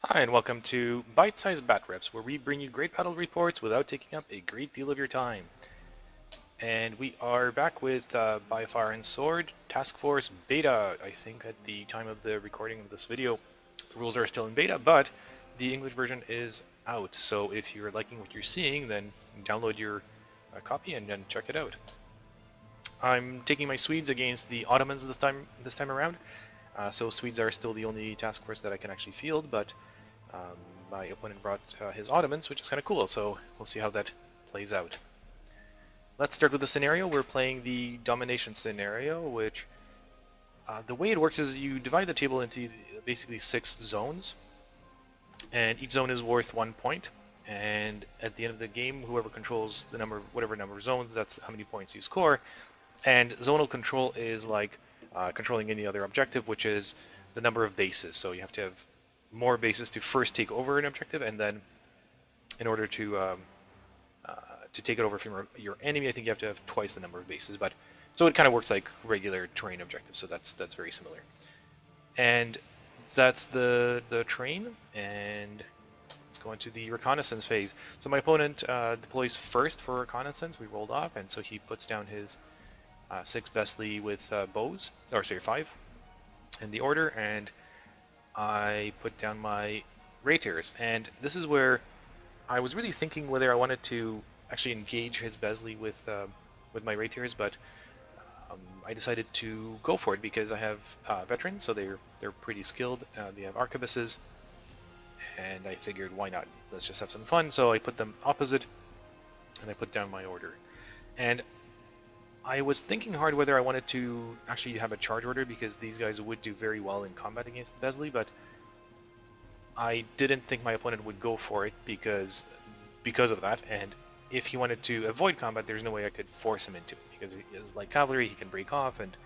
Hi, and welcome to Bite-Sized Bat Reps, where we bring you great battle reports without taking up a great deal of your time. And we are back with By Fire and Sword Task Force Beta. I think at the time of the recording of this video, the rules are still in beta, but the English version is out. So if you're liking what you're seeing, then download your copy and then check it out. I'm taking my Swedes against the Ottomans this time around. So Swedes are still the only task force that I can actually field, but my opponent brought his Ottomans, which is kind of cool, so we'll see how that plays out. Let's start with the scenario. We're playing the Domination Scenario, which the way it works is you divide the table into basically 6 zones, and each zone is worth 1 point. And at the end of the game, whoever controls the whatever number of zones, that's how many points you score. And zonal control is like controlling any other objective, which is the number of bases. So you have to have more bases to first take over an objective, and then in order to take it over from your enemy, I think you have to have twice the number of bases. But so it kind of works like regular terrain objectives. So that's very similar. And that's the terrain. And let's go into the Reconnaissance Phase. So my opponent deploys first for Reconnaissance. We rolled off, and so he puts down his 6 Bestly with bows, or sorry, 5 in the order, and I put down my Rapiers. And this is where I was really thinking whether I wanted to actually engage his Besley with my Rapiers, but I decided to go for it because I have veterans, so they're pretty skilled. They have arquebuses, and I figured why not? Let's just have some fun. So I put them opposite, and I put down my order. And I was thinking hard whether I wanted to actually have a charge order because these guys would do very well in combat against Besley, but I didn't think my opponent would go for it because of that. And if he wanted to avoid combat, there's no way I could force him into it because he is light cavalry. He can break off and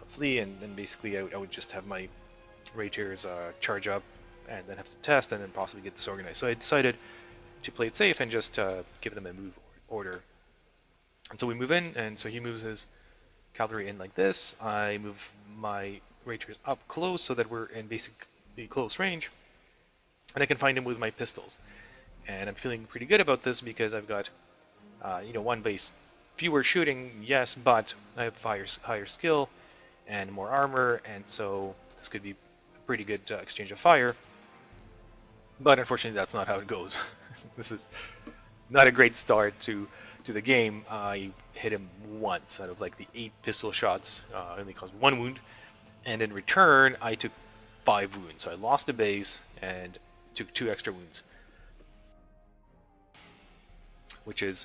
flee, and then basically I would just have my Rapiers charge up and then have to test and then possibly get disorganized. So I decided to play it safe and just give them a move order. And so we move in, and so he moves his cavalry in like this. I move my Rapiers up close so that we're in basically close range, and I can find him with my pistols. And I'm feeling pretty good about this because I've got, 1 base fewer shooting, yes, but I have higher skill and more armor, and so this could be a pretty good exchange of fire. But unfortunately, that's not how it goes. This is not a great start to the game. I hit him once out of like the 8 pistol shots. I only caused 1 wound, and in return I took 5 wounds. So I lost a base and took 2 extra wounds, which is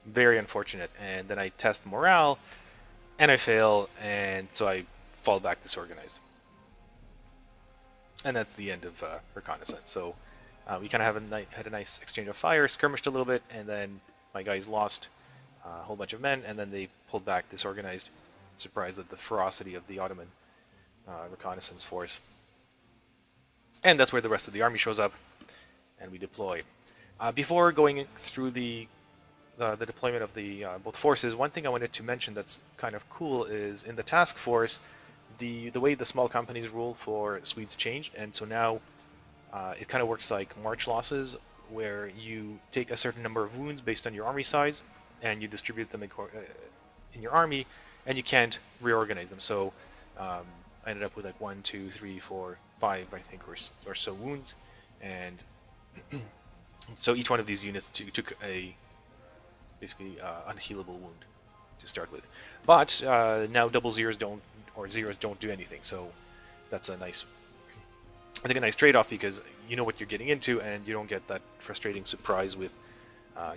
very unfortunate. And then I test morale, and I fail, and so I fall back disorganized. And that's the end of Reconnaissance. So we kind of had a nice exchange of fire, skirmished a little bit, and then my guys lost a whole bunch of men, and then they pulled back disorganized, surprised at the ferocity of the Ottoman reconnaissance force. And that's where the rest of the army shows up, and we deploy. Before going through the deployment of the both forces, one thing I wanted to mention that's kind of cool is in the task force, the way the small companies rule for Swedes changed, and so now it kind of works like march losses, where you take a certain number of wounds based on your army size, and you distribute them in your army, and you can't reorganize them. So I ended up with like 1, 2, 3, 4, 5, I think, or so wounds, and so each one of these units took a basically unhealable wound to start with. But now double zeros don't, or zeros don't do anything. So that's a nice, I think, a nice trade-off because you know what you're getting into, and you don't get that frustrating surprise with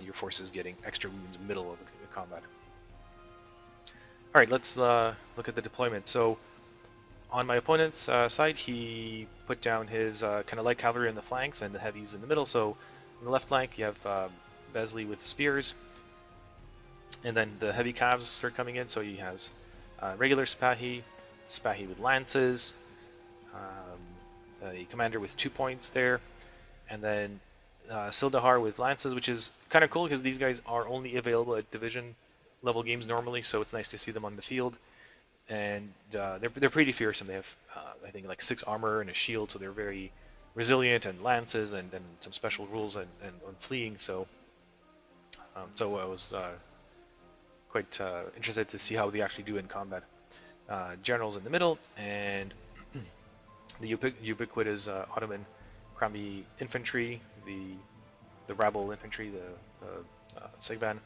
your forces getting extra wounds middle of the combat. All right, let's look at the deployment. So on my opponent's side, he put down his kind of light cavalry in the flanks and the heavies in the middle. So on the left flank, you have Besley with spears, and then the heavy calves start coming in. So he has regular Spahi with lances, a commander with 2 points there, and then Sildahar with lances, which is kind of cool because these guys are only available at division level games normally, so it's nice to see them on the field. And they're pretty fearsome. They have I think like 6 armor and a shield, so they're very resilient and lances and some special rules and on fleeing. So I was quite interested to see how they actually do in combat. Generals in the middle, and the ubiquitous Ottoman Krami infantry, the rabble infantry, the Sigban.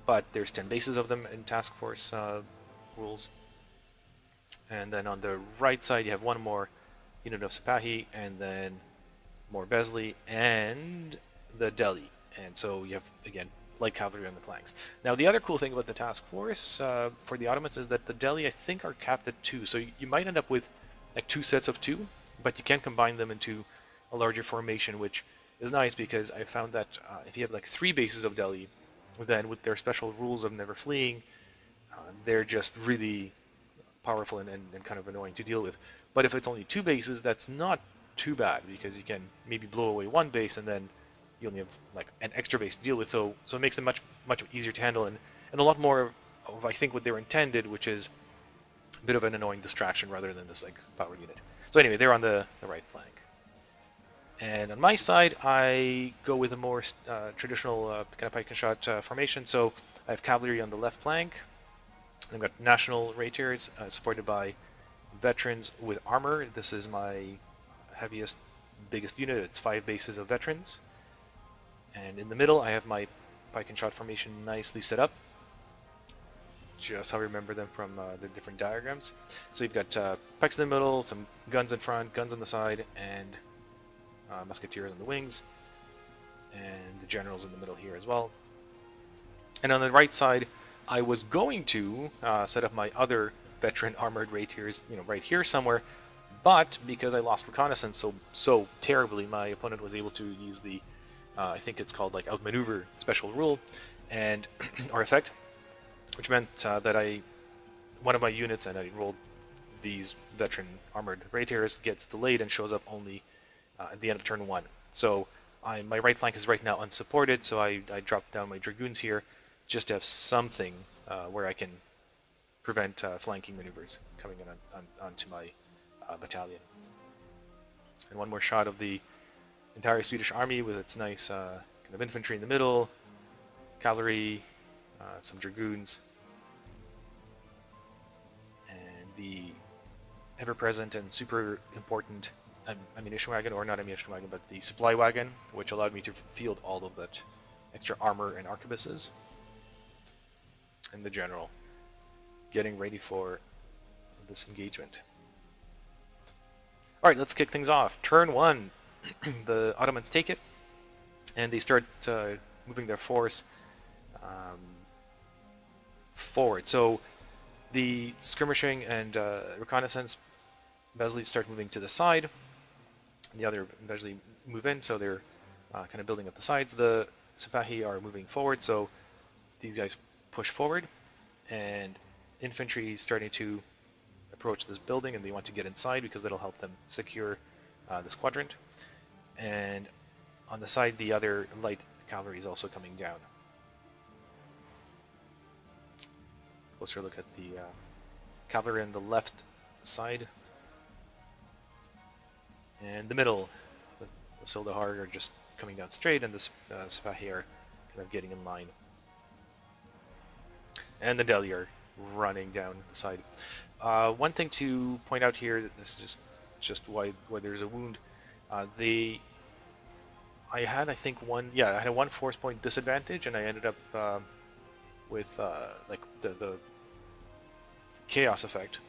But there's 10 bases of them in TaskForce rules. And then on the right side, you have one more unit of Sipahi, and then more Besley, and the Delhi. And so you have, again, light cavalry on the flanks. Now, the other cool thing about the TaskForce for the Ottomans is that the Delhi, I think, are capped at 2. So you might end up with like 2 sets of 2, but you can combine them into a larger formation, which is nice because I found that if you have like 3 bases of Delhi, then with their special rules of never fleeing, they're just really powerful and kind of annoying to deal with. But if it's only 2 bases, that's not too bad because you can maybe blow away 1 base and then you only have like an extra base to deal with. So it makes them much easier to handle and a lot more of I think what they were intended, which is a bit of an annoying distraction rather than this like power unit. So anyway, they're on the right flank. And on my side, I go with a more traditional kind of pike and shot formation. So I have cavalry on the left flank. I've got national rapiers supported by veterans with armor. This is my heaviest, biggest unit. It's 5 bases of veterans. And in the middle, I have my pike and shot formation nicely set up. Just how I remember them from the different diagrams. So you've got pikes in the middle, some guns in front, guns on the side, and musketeers on the wings, and the generals in the middle here as well. And on the right side, I was going to set up my other veteran armored rapiers, right here somewhere, but because I lost reconnaissance so terribly, my opponent was able to use the I think it's called like outmaneuver special rule and or effect, which meant that one of my units, and I rolled these veteran armored rapiers, gets delayed and shows up only at the end of turn 1. So my right flank is right now unsupported, so I dropped down my dragoons here just to have something where I can prevent flanking maneuvers coming in onto my battalion. And one more shot of the entire Swedish army with its nice kind of infantry in the middle, cavalry, some dragoons, and the ever-present and super important ammunition wagon, or not ammunition wagon, but the supply wagon, which allowed me to field all of that extra armor and arquebuses. And the general getting ready for this engagement. Alright, let's kick things off. Turn 1, the Ottomans take it, and they start moving their force forward. So the skirmishing and reconnaissance Besley start moving to the side. The other Besley move in, so they're kind of building up the sides. The Sipahi are moving forward, so these guys push forward, and infantry is starting to approach this building, and they want to get inside because that'll help them secure this quadrant. And on the side, the other light cavalry is also coming down. Closer look at the cavalry on the left side. And the middle, the Sildahar are just coming down straight, and the Sipahi are kind of getting in line. And the Delhi are running down the side. One thing to point out here, this is just why there's a wound. I had, I think, I had a 1 force point disadvantage, and I ended up with like the chaos effect,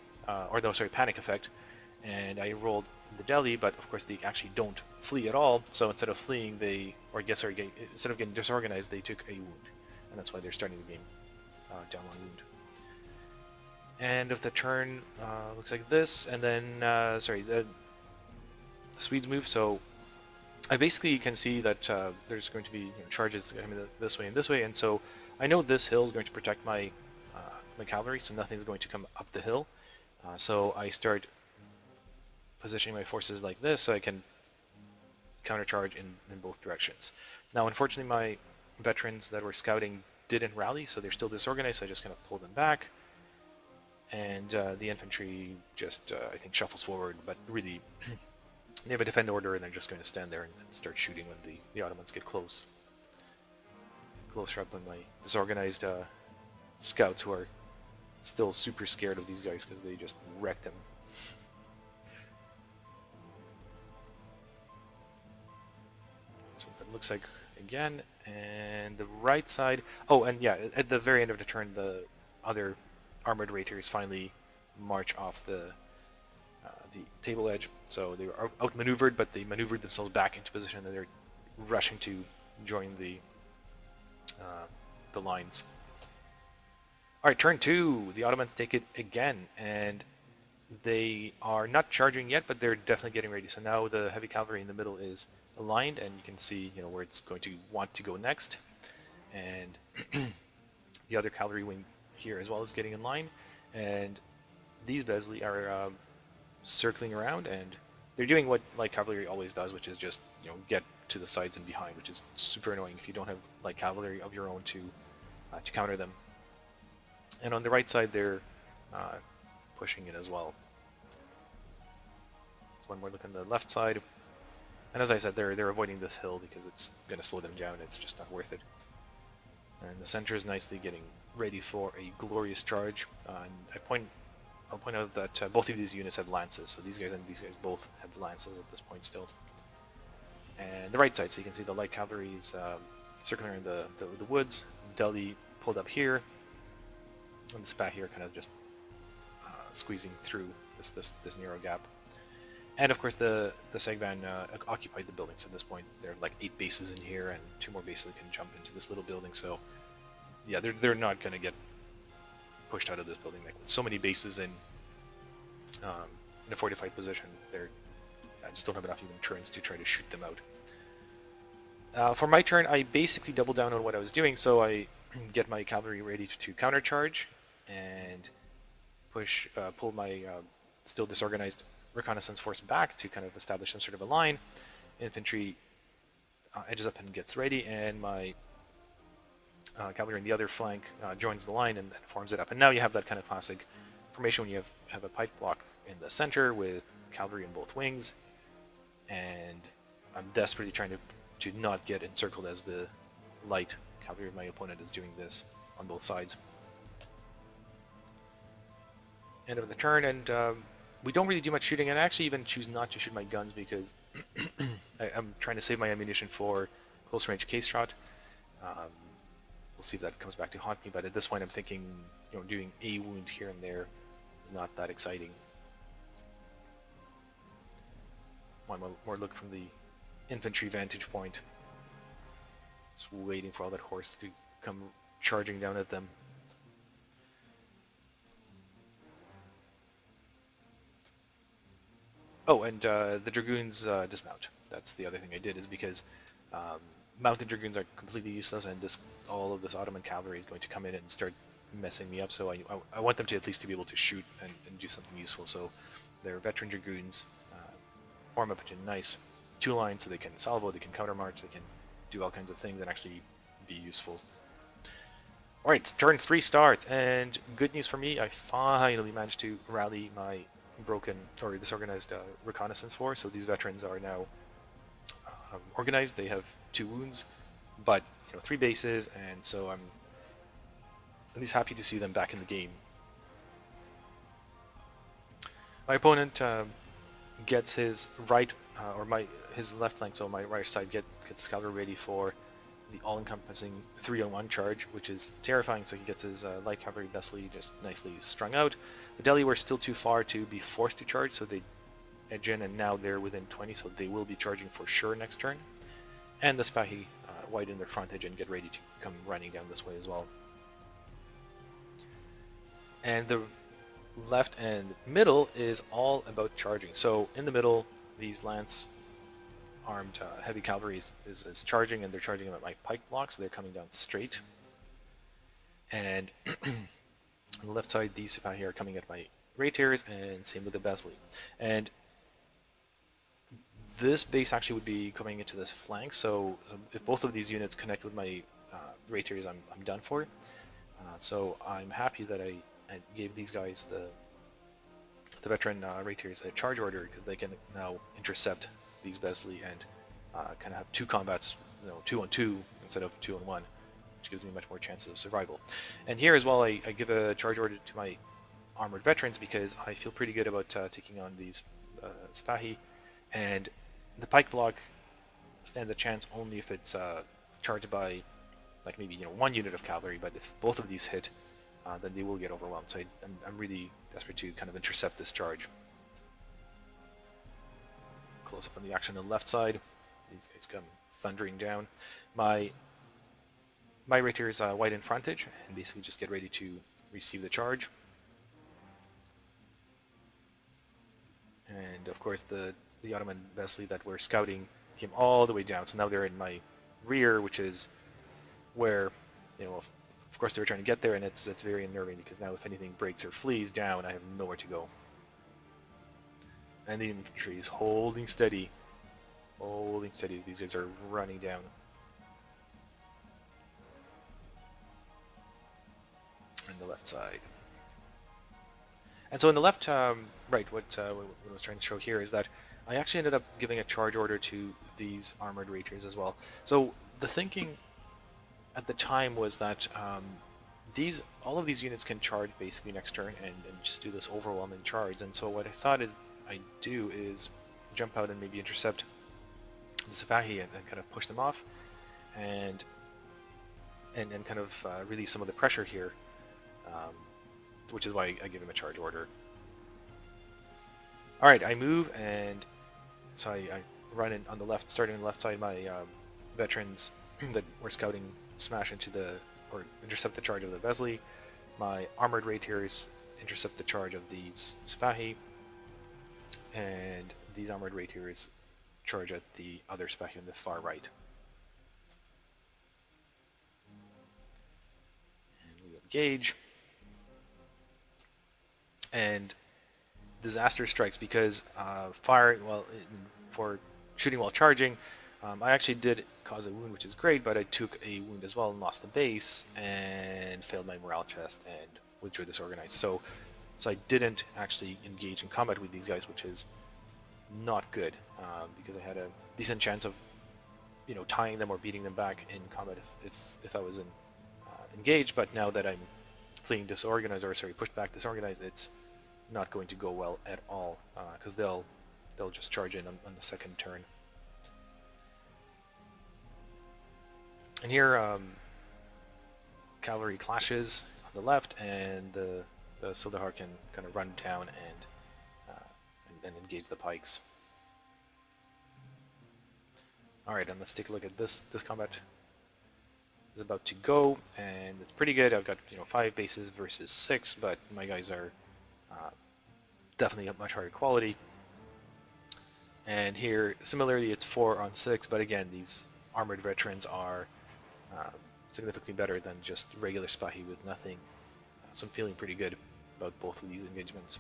panic effect, and I rolled the Delhi, but of course they actually don't flee at all. So instead of fleeing, instead of getting disorganized, they took a wound, and that's why they're starting the game down 1 wound. End of the turn looks like this, and then the Swedes move. So I basically can see that there's going to be charges coming this way, and so I know this hill is going to protect my my cavalry, so nothing's going to come up the hill. So I start positioning my forces like this so I can countercharge in both directions. Now, unfortunately, my veterans that were scouting didn't rally, so they're still disorganized, so I just kind of pulled them back. And the infantry just, I think, shuffles forward, but really They have a defend order, and they're just going to stand there and start shooting when the Ottomans get closer up on my disorganized scouts, who are still super scared of these guys because they just wrecked them. That's what that looks like again. And the right side... Oh, and yeah, at the very end of the turn, the other armored raiders finally march off the table edge. So they were outmaneuvered, but they maneuvered themselves back into position, and they're rushing to join the lines. Alright, turn 2. The Ottomans take it again, and they are not charging yet, but they're definitely getting ready. So now the heavy cavalry in the middle is aligned, and you can see, you know, where it's going to want to go next. And the other cavalry wing here as well is getting in line, and these Besley are circling around, and they're doing what light cavalry always does, which is just, you know, get to the sides and behind, which is super annoying if you don't have light cavalry of your own to counter them. And on the right side, they're pushing it as well. So one more look on the left side, and as I said, they're avoiding this hill because it's going to slow them down. It's just not worth it. And the center is nicely getting ready for a glorious charge. And I'll point out that both of these units have lances, so these guys and these guys both have lances at this point still. And the right side, so you can see the light cavalry is circling around the woods. Delhi pulled up here, and the spat here kind of just squeezing through this narrow gap. And of course the Segban occupied the building, so at this point there are like 8 bases in here, and 2 more bases that can jump into this little building. So yeah, they're not going to get pushed out of this building. Like, with so many bases in a fortified position, I just don't have enough even turns to try to shoot them out. For my turn, I basically doubled down on what I was doing, so I get my cavalry ready to countercharge and pull my still disorganized reconnaissance force back to kind of establish some sort of a line. Infantry edges up and gets ready, and my cavalry on the other flank joins the line and forms it up. And now you have that kind of classic formation when you have a pike block in the center with cavalry in both wings, and I'm desperately trying to not get encircled as the light cavalry of my opponent is doing this on both sides. End of the turn, and we don't really do much shooting, and I actually even choose not to shoot my guns because I'm trying to save my ammunition for close range case shot. We'll see if that comes back to haunt me, but at this point I'm thinking, you know, doing a wound here and there is not that exciting. One more look from the infantry vantage point. Just waiting for all that horse to come charging down at them. Oh, and the dragoons dismount. That's the other thing I did, is because mounted dragoons are completely useless, and all of this Ottoman cavalry is going to come in and start messing me up. So I want them to at least to be able to shoot and do something useful. So they're veteran dragoons, form up into nice 2 lines, so they can salvo, they can countermarch, they can do all kinds of things and actually be useful. Alright, turn 3 starts, and good news for me, I finally managed to rally my broken or disorganized reconnaissance force. So these veterans are now organized. They have 2 wounds, but 3 bases, and so I'm at least happy to see them back in the game. My opponent gets his right his left flank, so my right side gets cavalry ready for the all-encompassing 3-on-1 charge, which is terrifying. So he gets his light cavalry Besley just nicely strung out. The Delhi were still too far to be forced to charge, so they edge in, and now they're within 20, so they will be charging for sure next turn. And the Spahi widen their frontage and get ready to come running down this way as well. And the left and middle is all about charging. So in the middle, these lance armed heavy cavalry is charging, and they're charging them at my pike block, so they're coming down straight. And on the left side, these Sipahi are coming at my rapiers, and same with the Besley. And this base actually would be coming into this flank, so if both of these units connect with my rapiers, I'm done for. So I'm happy that I gave these guys the veteran rapiers a charge order because they can now intercept these Besley and kind of have two combats, 2-on-2 instead of 2-on-1, which gives me much more chances of survival. And here as well, I give a charge order to my armored veterans because I feel pretty good about taking on these Sipahi, and the pike block stands a chance only if it's charged by like maybe one unit of cavalry, but if both of these hit, then they will get overwhelmed. So I'm really desperate to kind of intercept this charge. Close up on the action on the left side. These guys come thundering down. My rapier is wide in frontage, and basically just get ready to receive the charge. And of course the Ottoman Besley that were scouting came all the way down, so now they're in my rear, which is where, of course they were trying to get there, and it's very unnerving because now if anything breaks or flees down, I have nowhere to go. And the infantry is holding steady as these guys are running down. On the left side. And so in the left, right, what I was trying to show here is that I actually ended up giving a charge order to these armored rapiers as well. So the thinking at the time was that all of these units can charge basically next turn and just do this overwhelming charge. And so what I thought I'd do is jump out and maybe intercept the Sipahi and kind of push them off, and kind of relieve some of the pressure here, which is why I give him a charge order. Alright, I move, and so I run in on the left, starting on the left side. My veterans that were scouting smash or intercept the charge of the Besley. My armored rapiers intercept the charge of these Sipahi, and these armored rapiers charge at the other Sipahi on the far right. And we engage, and disaster strikes because for shooting while charging, I actually did cause a wound, which is great, but I took a wound as well and lost the base and failed my morale test and withdrew disorganized. So I didn't actually engage in combat with these guys, which is not good, because I had a decent chance of tying them or beating them back in combat if I was engaged. But now that I'm fleeing disorganized, or sorry, pushed back disorganized, it's not going to go well at all, because they'll just charge in on the second turn. And here, cavalry clashes on the left, and the Sildahar can kind of run down and engage the pikes. Alright, and let's take a look at this. This combat is about to go, and it's pretty good. I've got 5 bases versus 6, but my guys are definitely of much higher quality. And here, similarly, it's 4-on-6, but again, these armored veterans are significantly better than just regular Sipahi with nothing. So I'm feeling pretty good about both of these engagements.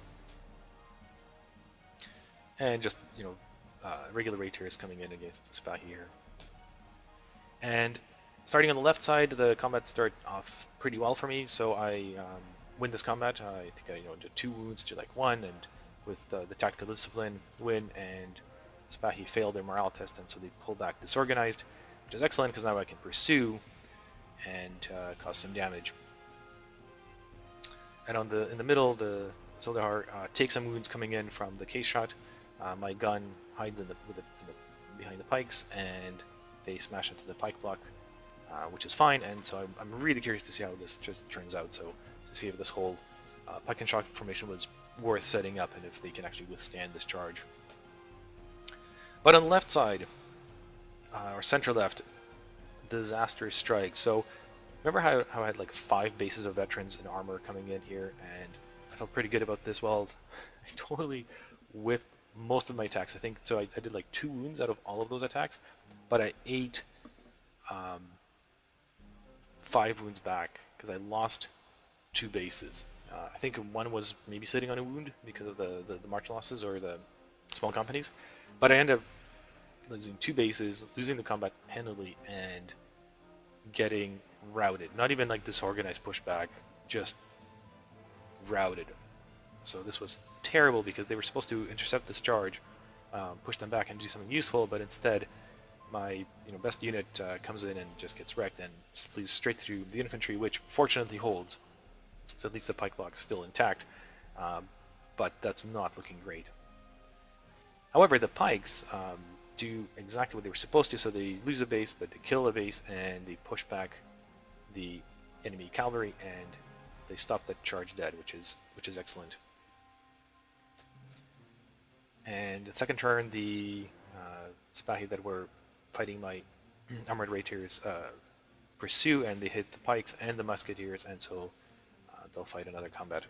And just, regular rapiers coming in against Sipahi here. And starting on the left side, the combat start off pretty well for me, so I win this combat. I think I did 2 wounds to like 1, and with the tactical discipline win, and Sipahi failed their morale test, and so they pull back disorganized, which is excellent because now I can pursue and cause some damage. And in the middle, the Sildahar takes some wounds coming in from the case shot. My gun hides behind the pikes, and they smash into the pike block, which is fine. And so I'm really curious to see how this just turns out. So to see if this whole pike and shot formation was worth setting up, and if they can actually withstand this charge. But on the left side, or center left, disaster strike. So remember how I had like 5 bases of veterans in armor coming in here, and I felt pretty good about this. Well, I totally whiffed most of my attacks. I think so. I did like 2 wounds out of all of those attacks, but I ate 5 wounds back because I lost 2 bases. I think one was maybe sitting on a wound because of the march losses or the small companies, but I ended up losing 2 bases, losing the combat handily, and getting routed. Not even like disorganized pushback, just routed. So this was terrible because they were supposed to intercept this charge, push them back and do something useful, but instead my best unit comes in and just gets wrecked and flees straight through the infantry, which fortunately holds. So at least the pike block is still intact, but that's not looking great. However, the pikes do exactly what they were supposed to, so they lose a base, but they kill a base, and they push back the enemy cavalry, and they stop that charge dead, which is excellent. And the second turn, the Sipahi that were fighting my armored rapiers pursue, and they hit the pikes and the musketeers, and so they'll fight another combat.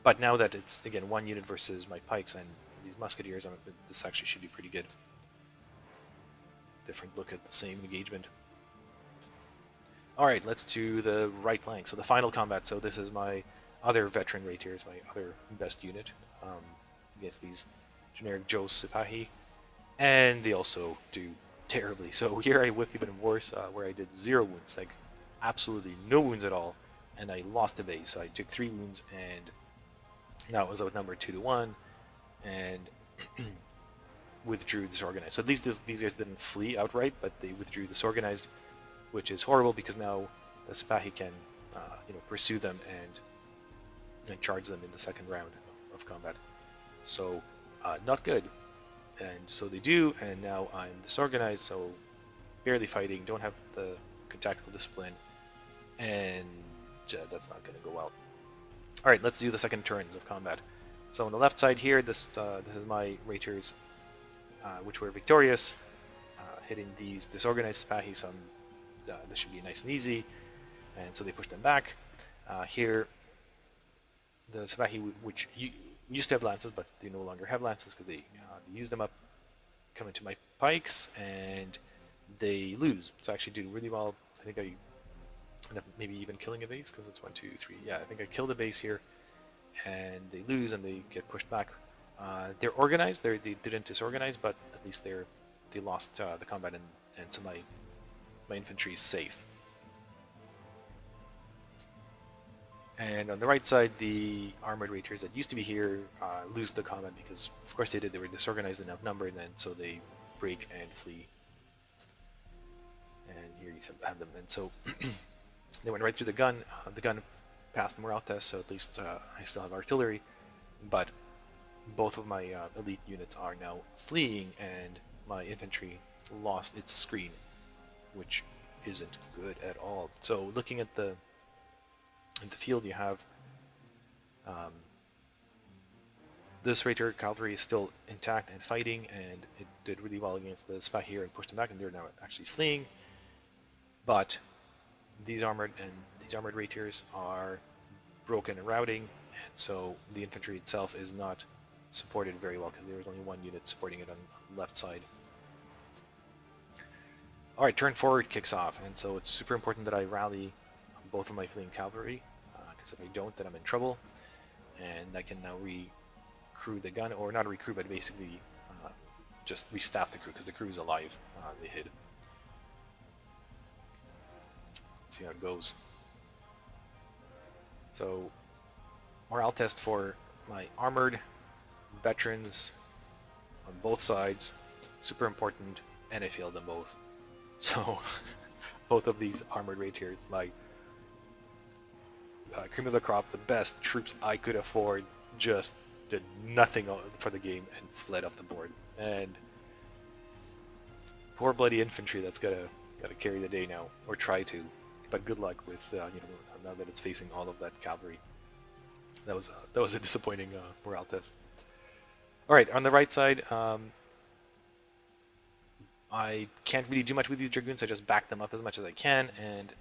But now that it's, again, one unit versus my pikes and these musketeers, this actually should be pretty good. Different look at the same engagement. Alright, let's do the right flank. So the final combat. So this is my other veteran rapiers, my other best unit, against these generic Joe Sipahi. And they also do terribly. So here I whiffed even worse, where I did 0 wounds, like absolutely no wounds at all, and I lost a base. So I took 3 wounds, and now it was outnumbered 2-1, and withdrew disorganized. So at least these guys didn't flee outright, but they withdrew disorganized, which is horrible because now the Sipahi can pursue them and charge them in the second round of combat. So not good. And so they do, and now I'm disorganized, so barely fighting, don't have the good tactical discipline, and that's not going to go well. Alright, let's do the second turns of combat. So on the left side here, this is my rapiers, which were victorious, hitting these disorganized Sipahi, so this should be nice and easy, and so they push them back. Here, the Sipahi, which used to have lances, but they no longer have lances because they use them up, come into my pikes, and they lose. So I actually do really well. I think I end up maybe even killing a base, because it's 1, 2, 3. Yeah, I think I killed a base here, and they lose and they get pushed back. They're organized. They didn't disorganize, but at least they lost the combat, and so my infantry is safe. And on the right side, the armored rapiers that used to be here lose the combat because, of course, they did. They were disorganized and outnumbered, and so they break and flee. And here you have them. And so they went right through the gun. The gun passed the morale test, so at least I still have artillery. But both of my elite units are now fleeing, and my infantry lost its screen, which isn't good at all. So looking at the field, you have this rapier cavalry is still intact and fighting, and it did really well against the Sipahi here and pushed them back, and they're now actually fleeing. But these armored rapiers are broken and routing, and so the infantry itself is not supported very well because there was only one unit supporting it on the left side. Alright, turn forward kicks off, and so it's super important that I rally both of my fleeing cavalry, because if I don't, then I'm in trouble, and I can now recrew the gun, or not recrew, but basically just restaff the crew, because the crew is alive. They hid. Let's see how it goes. So, morale test for my armored veterans on both sides, super important, and I failed them both. So, both of these armored rapiers, like cream of the crop, the best troops I could afford, just did nothing for the game and fled off the board. And poor bloody infantry that's gotta carry the day now, or try to. But good luck with now that it's facing all of that cavalry. That was a disappointing morale test. All right, on the right side, I can't really do much with these dragoons. I just back them up as much as I can, and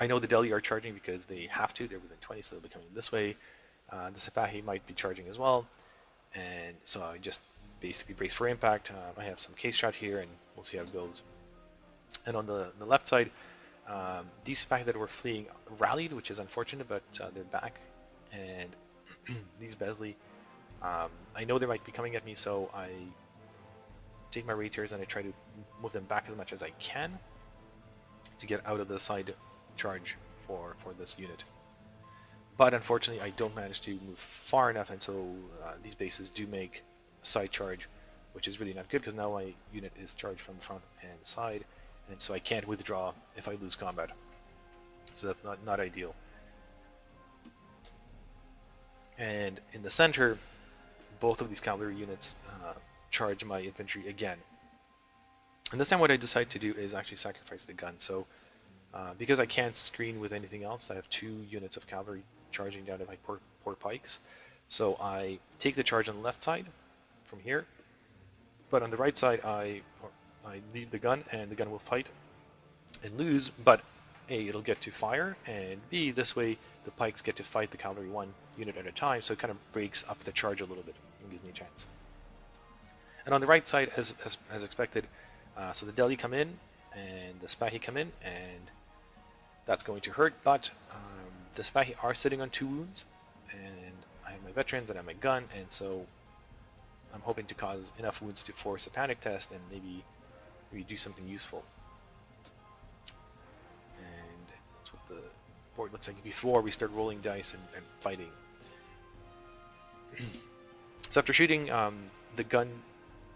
I know the Delhi are charging because they have to. They're within 20, so they'll be coming this way. The Sipahi might be charging as well, and so I just basically brace for impact. I have some case shot here, and we'll see how it goes. And on the left side, these Sipahi that were fleeing rallied, which is unfortunate, but they're back. And these Besley, I know they might be coming at me, so I take my rapiers and I try to move them back as much as I can to get out of the side charge for this unit. but unfortunately I don't manage to move far enough, and so these bases do make a side charge, which is really not good because now my unit is charged from the front and the side, and so I can't withdraw if I lose combat. So that's not ideal. And in the center, both of these cavalry units charge my infantry again. And this time what I decide to do is actually sacrifice the gun. So because I can't screen with anything else, I have 2 units of cavalry charging down at my poor pikes. So I take the charge on the left side from here, but on the right side I leave the gun, and the gun will fight and lose, but A, it'll get to fire, and B, this way the pikes get to fight the cavalry 1 unit at a time, so it kind of breaks up the charge a little bit and gives me a chance. And on the right side, as expected, so the Delhi come in, and the Spahi come in, and that's going to hurt, but the Spahi are sitting on 2 wounds, and I have my veterans and I have my gun, and so I'm hoping to cause enough wounds to force a panic test and maybe do something useful. And that's what the board looks like before we start rolling dice and fighting. So after shooting, the gun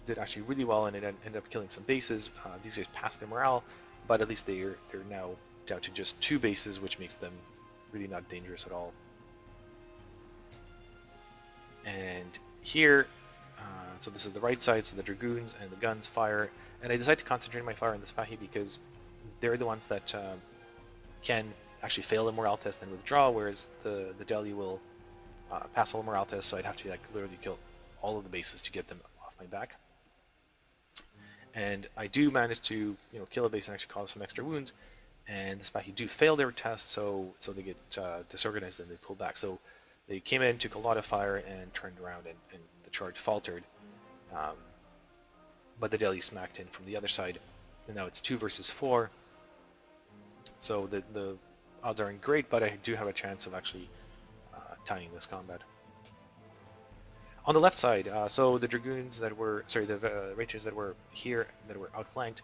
did actually really well, and it ended up killing some bases. These guys passed their morale, but at least they're now down to just 2 bases, which makes them really not dangerous at all. And here, so this is the right side, so the dragoons and the guns fire, and I decide to concentrate my fire on the Spahi because they're the ones that can actually fail a morale test and withdraw, whereas the Delhi will pass all the morale tests, so I'd have to literally kill all of the bases to get them off my back. And I do manage to kill a base and actually cause some extra wounds, and the Spahi do fail their test, so they get disorganized and they pull back. So they came in, took a lot of fire, and turned around, and the charge faltered. But the Delhi smacked in from the other side, and now it's 2 versus 4. So the odds aren't great, but I do have a chance of actually tying this combat. On the left side, so the dragoons that were, the Rangers that were here, that were outflanked,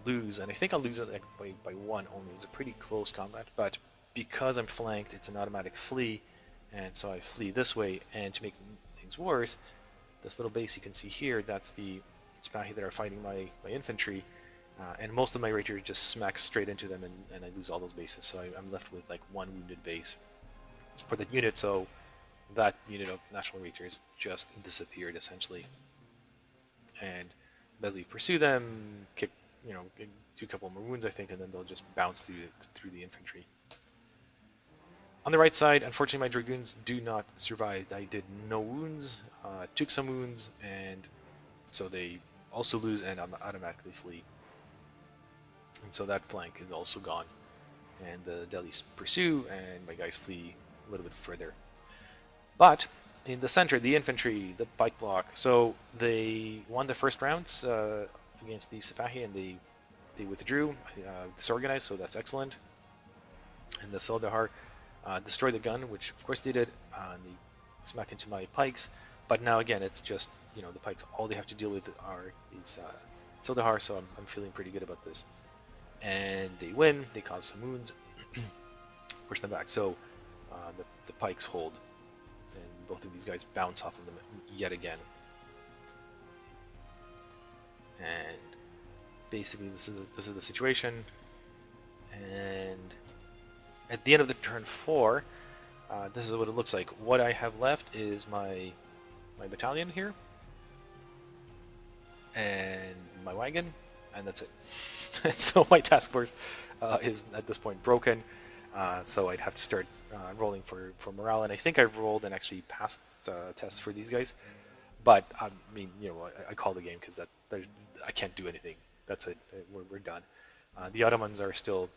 lose, and I think I'll lose it by 1 only. It was a pretty close combat, but because I'm flanked, it's an automatic flee, and so I flee this way. And to make things worse, this little base you can see here, that's the Spahi that are fighting my infantry, and most of my Rangers just smack straight into them, and I lose all those bases. So I'm left with 1 wounded base for the unit. So that unit of National Rangers just disappeared essentially. And Besley pursue them, kick, do a couple more wounds I think, and then they'll just bounce through the infantry. On the right side, unfortunately, my dragoons do not survive. I did no wounds, took some wounds, and so they also lose and automatically flee. And so that flank is also gone. And the Delhis pursue, and my guys flee a little bit further. But in the center, the infantry, the pike block, so they won the first rounds against the Sipahi, and they withdrew, disorganized, so that's excellent. And the Sildahar destroyed the gun, which of course they did, and they smack into my pikes. But now again, it's just, the pikes, all they have to deal with are these Sildahar, so I'm feeling pretty good about this. And they win, they cause some wounds, push them back, so the pikes hold. And both of these guys bounce off of them yet again. And basically this is the situation. And at the end of the turn 4, this is what it looks like. What I have left is my battalion here, and my wagon, and that's it. And so my task force is at this point broken. So I'd have to start rolling for morale, and I think I've rolled and actually passed tests for these guys. But I mean, I call the game because I can't do anything. That's it. We're done. The Ottomans are still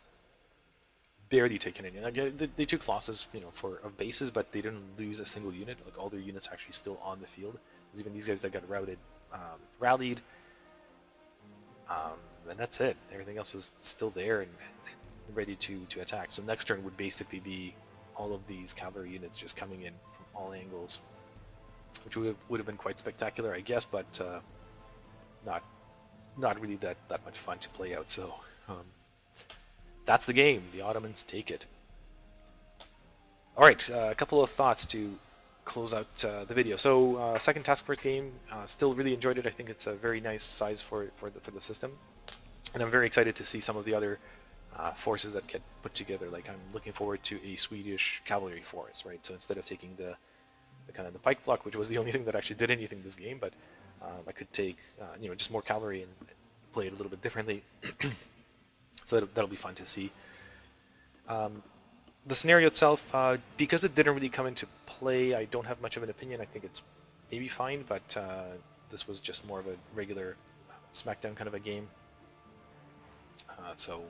barely taken in. Again, they took losses, of bases, but they didn't lose a single unit. Like, all their units are actually still on the field. There's even these guys that got rallied, and that's it. Everything else is still there and ready to attack. So next turn would basically be all of these cavalry units just coming in from all angles, which would have been quite spectacular, I guess, but not really that much fun to play out. So that's the game. The Ottomans take it. All right, a couple of thoughts to close out the video. So, second TaskForce game, still really enjoyed it. I think it's a very nice size for the system, and I'm very excited to see some of the other forces that get put together. Like I'm looking forward to a Swedish cavalry force, right? So instead of taking the kind of the pike block, which was the only thing that actually did anything this game, but I could take just more cavalry and play it a little bit differently. So that'll be fun to see. The scenario itself, because it didn't really come into play, I don't have much of an opinion. I think it's maybe fine, but this was just more of a regular SmackDown kind of a game. So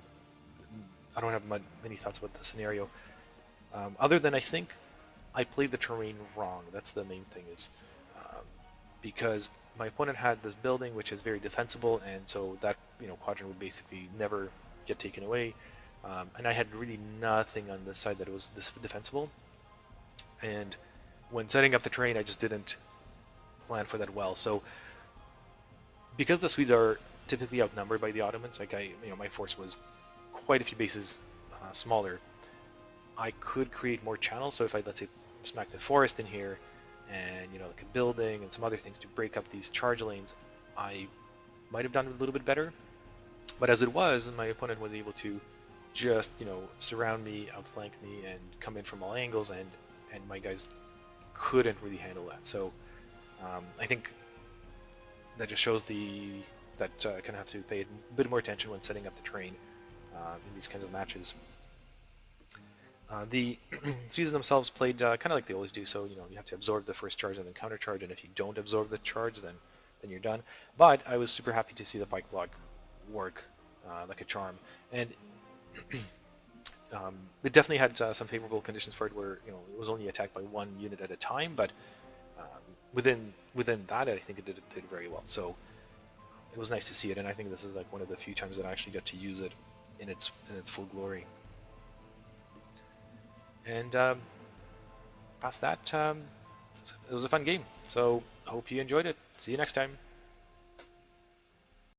I don't have many thoughts about the scenario. Other than I think I played the terrain wrong. That's the main thing, is because my opponent had this building which is very defensible, and so that quadrant would basically never get taken away. And I had really nothing on this side that was defensible. And when setting up the terrain, I just didn't plan for that well. So because the Swedes are typically outnumbered by the Ottomans, like my force was quite a few bases smaller, I could create more channels. So if I, let's say, smack the forest in here and like a building and some other things to break up these charge lanes, I might have done a little bit better. But as it was, my opponent was able to just surround me, outflank me, and come in from all angles, and my guys couldn't really handle that. So I think that just shows that kind of have to pay a bit more attention when setting up the terrain in these kinds of matches. The Swedes themselves played kind of like they always do. So you have to absorb the first charge and then counter charge, and if you don't absorb the charge, then you're done. But I was super happy to see the pike block work like a charm, and it definitely had some favorable conditions for it, where it was only attacked by one unit at a time, but within that, I think it did very well. So it was nice to see it, and I think this is like one of the few times that I actually got to use it in its full glory. And past that, it was a fun game. So I hope you enjoyed it. See you next time.